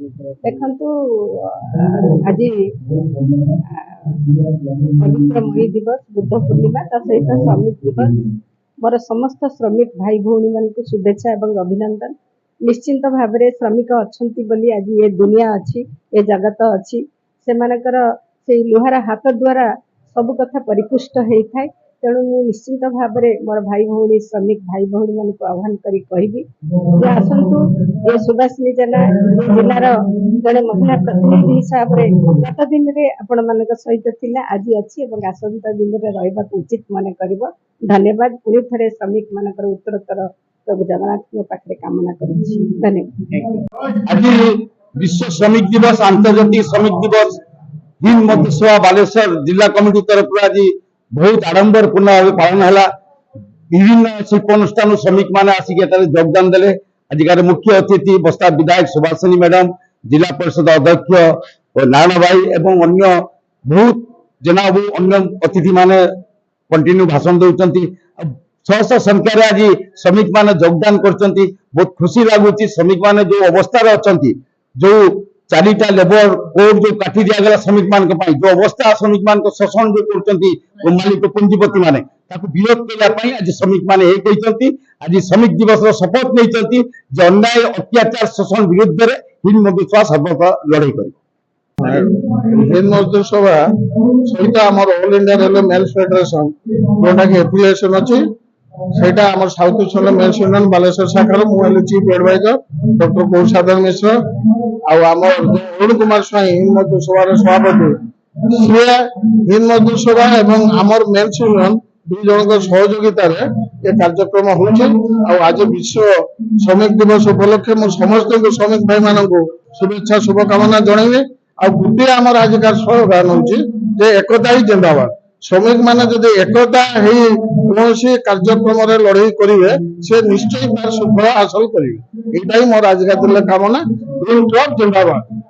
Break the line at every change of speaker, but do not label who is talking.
ଦେଖନ୍ତୁ आज पवित्र मई दिवस बुद्ध पूर्णिमा ता सहित श्रमिक दिवस मोर समस्त श्रमिक भाई भौणी मान शुभेच्छा एवं अभिनंदन। निश्चिंत भाव में श्रमिक अच्छा आज ये दुनिया अच्छी ये जगत अच्छी से से लुहार हाथ द्वारा सब कथा परिपुष्ट होता है। तेणु मु निश्चिंत भाव में मोर भाई भौणी श्रमिक भाई भौणी मान आह्वान करी कहबी जे आसतु ये सुभाषिनी जेना जिलार जड़े महिला प्रतिनिधि हिसाब से गत दिन में आपण मान सहित थिला आज अच्छी आसंता दिन में रहा उचित मन कर। धन्यवाद पुणी थे श्रमिक मान उत्तरोत्तर प्रभु जगन्नाथ पाखे कामना करुँ।
आज विश्व श्रमिक दिवस आंतर्जातिक श्रमिक दिवस हिंद मध्य सभा बालेश्वर जिला कमिटी तरफ आज बहुत आडंबर पूर्ण भाव पालन है। विभिन्न शिल्पानुष्ठान श्रमिक मैंने आसिक योगदान देले। आजिकार मुख्य अतिथि बस्ता विधायक सुभाषिनी मैडम जिला परिषद अध्यक्ष नारायण भाई एवं अन्य बहुत जनाब अन्य अतिथि माने कंटिन्यू भाषण दौरान शह शह संख्यार आज श्रमिक मैंने योगदान कर बहुत खुशी लगुच। श्रमिक मैंने जो अवस्था अच्छा जो चारिटा लेबर कोड जो काटी दिगला श्रमिक मान जो अवस्था श्रमिक मान शोषण जो कर मालिक पुंजीपति माने विरोध करने आज श्रमिक मैंने आज श्रमिक दिवस शपथ नहीं अन्याय अत्याचार शोषण विरुद्ध हिंद मजदूर सभा सर्वदा लड़ाई कर।
हिंद मजदूर सभा सहित आम all India railway men's federation जोटा कि एफिलिएशन अच्छी सेटा आम south east men's union Baleswar शाखार मुझे chief adviser doctor Kaushadhar Mishra आम अरुण कुमार स्वाई हिंद मजदूर सभा सभापति सी हिंद मजदूर सभा एवं आमर मेल्स यूनियन दुई जन सहयोगिता ये कार्यक्रम आज विश्व श्रमिक दिवस उपलक्षे मुझे समस्त श्रमिक भाई मान शुभेच्छा शुभकामना जनइबी। गोटे आमर आजिकार स्लोगान हूँ एकता ही जिंदाबाद। श्रमिक मैंने जब एकता कौन कार्यक्रम लड़ाई करेंगे से निश्चय तार सुफल हासिल करेंगे। यहाँ ही मोर आजिका कामना जिंदाबाद।